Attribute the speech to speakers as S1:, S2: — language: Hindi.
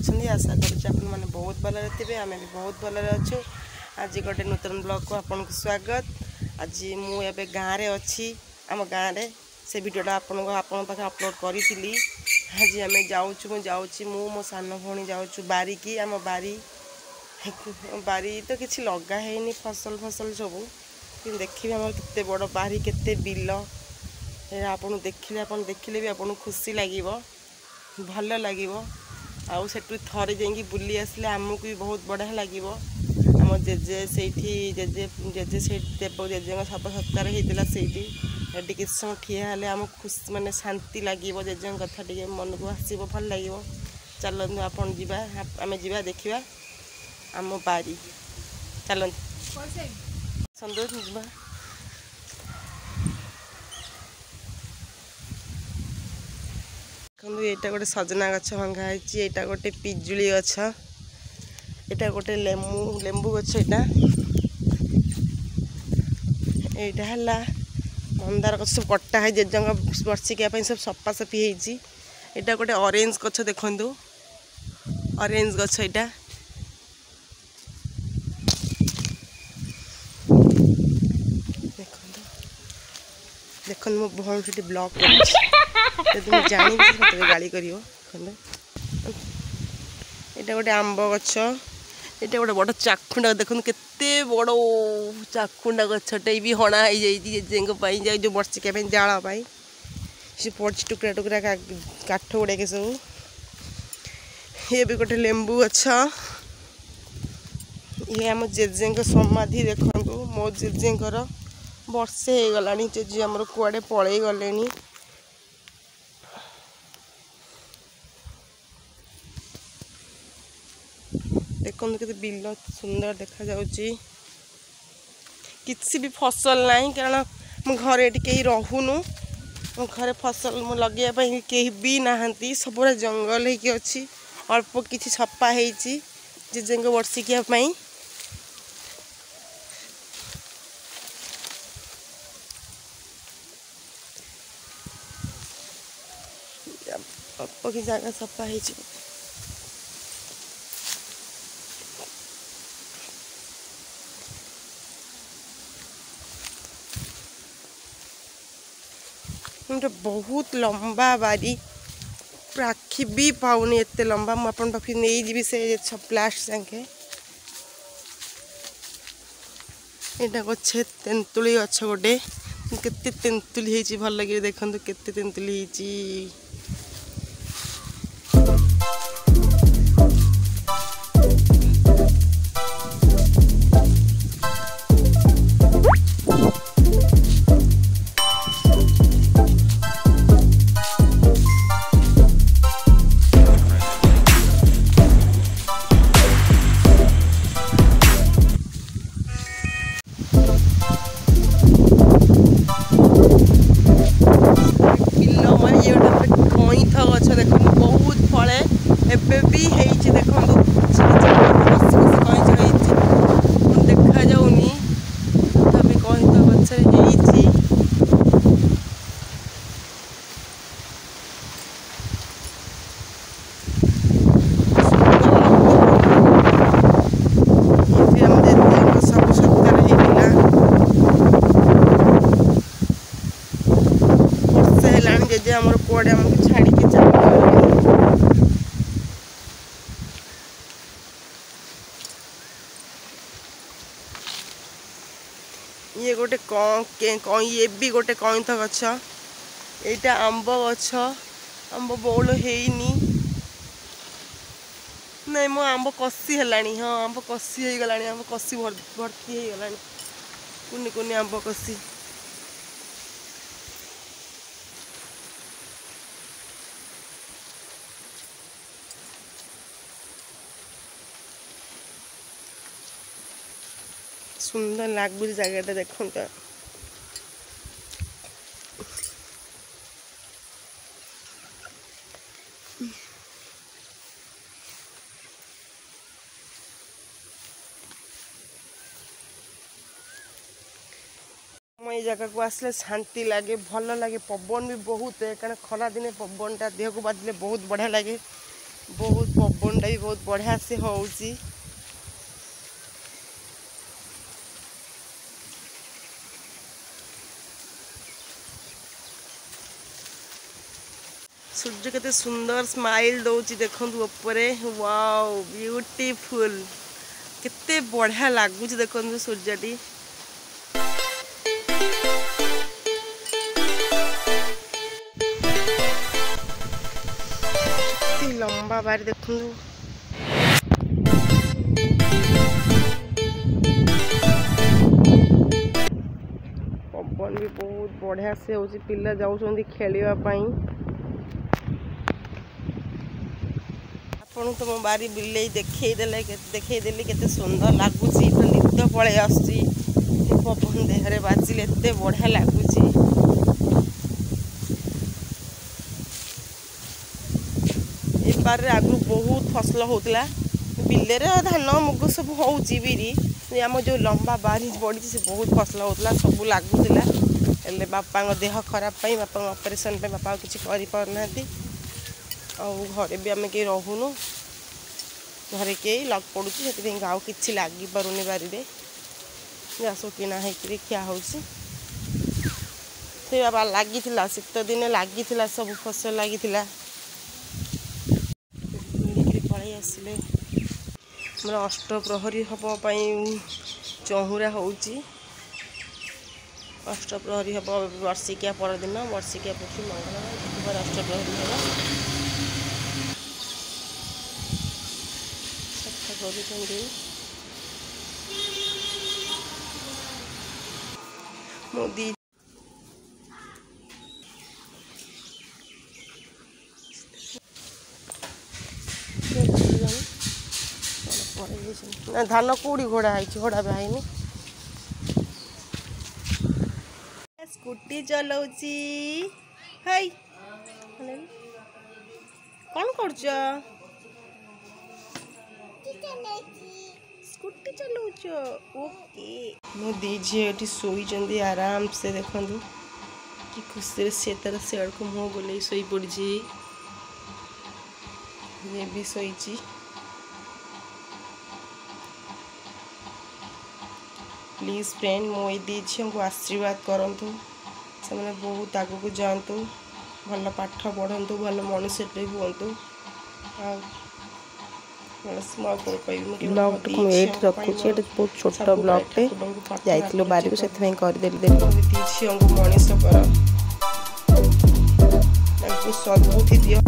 S1: अच्छे आशा करें बहुत भलि थे आम भी बहुत भलि अच्छु। आज गोटे नूतन ब्लॉग को आपन को स्वागत। आज मुझे गाँव में अच्छी आम गाँव में से वीडियोटा आपण पाखे अपलोड करी। आज आम जाऊँ मो सान भौणी जाऊँ बारी की आम बारी बारी तो किसी लगा है फसल फसल सब कि देखिए आम केते बड़ बारी केते बिल आपन देखिले भी आपन खुशी लगे भल लगे आउ सेठू थरे जाइए बुली आसले आमको भी बहुत बढ़िया लगे। आम जेजे से जेजे जेजे से देव जेजे शव सत्कार होता से किसी समय ठिया हेले आम खुशी माने शांति लगे जेजे कथा टे मन को आसो भल लगे। चलतु आपन जीवा आम जीवा देखा आम बारी चलते सन्तोष जीवा। देखो ये गोटे सजना गछ भंगा है गोटे पिजुली गछ यहाँ गोटे लेंबू गछ यहाँ है मंदार गछ सब कटा है जेज वर्षिकिया सब सफासफी होती। यहाँ गोटे ऑरेंज गछ देखु ऑरेंज गछ यहाँ देखो मो भौणी ब्लॉक कर जानी गाड़ी कर गोटे आंब गछ ये गोटे बड़ चाखुंडा देखो केते बड़ चाखुंडा गछटे भी हणा हो जाए जो वर्षिकिया जाल से पड़ी टुकड़ा टुकड़ा काठ गुड़ाक सब। ये भी गोटे लेंबू गछ ये आम जेजे समाधि देखु मो जेजे वर्षे हो गला जेजे आमर कुआडे पलि गले। देखो के बिल सुंदर देखा जाउची किसी भी फसल नहीं कारण घरे कहीं रहूनु घरे फसल लगे कहीं भी नहांती सब जंगल होगी अच्छी अल्प किसी छपा होती जेजे वर्षिकिया अल्प कि जगह सफा हो बहुत लंबा बारी राखी भी पाऊनी एत लंबा मुझे पाखे नहीं जी से प्लास्ट जाके यहाँ गछे तेंतुली गछ गोटे केते तेंतुली होती भल लगे देखो केते तेंतुली होती। बहुत फले एबे भी देखो देखा जाऊनी तभी कहीं गछ सब सत्कार वर्षे है जेजे आम कुआडे आमको छाड़ी ये गोटे ये भी गोटे कईथ गछ यहाँ आंब गछ आंब बौल हैनी नहीं मो आंब कसी है हाँ आंब कसी हो गला आंब कसी भर्ती हो गला कुनी कुनी आंब कसी सुंदर लगुच जगह देखो तो ये जगह को आसले शांति लगे भल लगे पवन भी बहुत है कारण खरा दिन पवन टा देह को बाजले बहुत बढ़िया लगे बहुत पवनटा भी बहुत बढ़िया से होउची। सूर्य केते सुंदर स्माइल दौची देखंतु ऊपरे। वाओ ब्यूटीफुल केते बढ़िया लागुची देखंतु सूर्यटी। लंबा बारी देखु पवन भी बहुत बढ़िया से होची। पिला जाउछंदी खेलिबा पई। आपन तो मो बारी बिले देखै देली केते सुंदर लागुची। नित्य पळे आसी पवन देहरे बाजिले एते बढ़िया लागुची। बार आगु बहुत फसल होता बिले धान मुग सब होची बिरी आम जो लंबा बारी बढ़ी से बहुत फसल होता सब लगुला। हेले बापा देह खराब पाई बापा ऑपरेशन पे बापा किसी करना घरे भी आम कहीं रोनु घरे कई लग पड़ू से गाँव कि लगी पारुनी बारी गैस किना होकर खिया हो बाबा लगी शीत दिन लगी सब फसल लगी पलि आसिले मोर अष्टप्रहरी हम चहुरा होची। अष्टप्रहरी हम वर्षिकिया परदिन वर्षिकिया पक्षी मंगलवार अष्टप्रहरी हम सफा कर मोदी ना धान कौड़ी घोड़ा है घोड़ा भी स्कूटी चलाउची हाय कौन कर स्कूटी चलाउच ओके। मो दी झी शोई आराम से देखु कि खुशी से तार सियाड़ को मुँह बुले शोई पड़ी ये भी शोची। प्लीज फ्रेंड मो दी झी को आशीर्वाद करूँ से बहुत आगू जातु भल पाठ पढ़ु भल मनुष्य हूँ। रखुच्छे बहुत छोट ब्लॉगटे जाइलु बारी को से करदेली झील को मनीष कर सदबुद्धि दियो।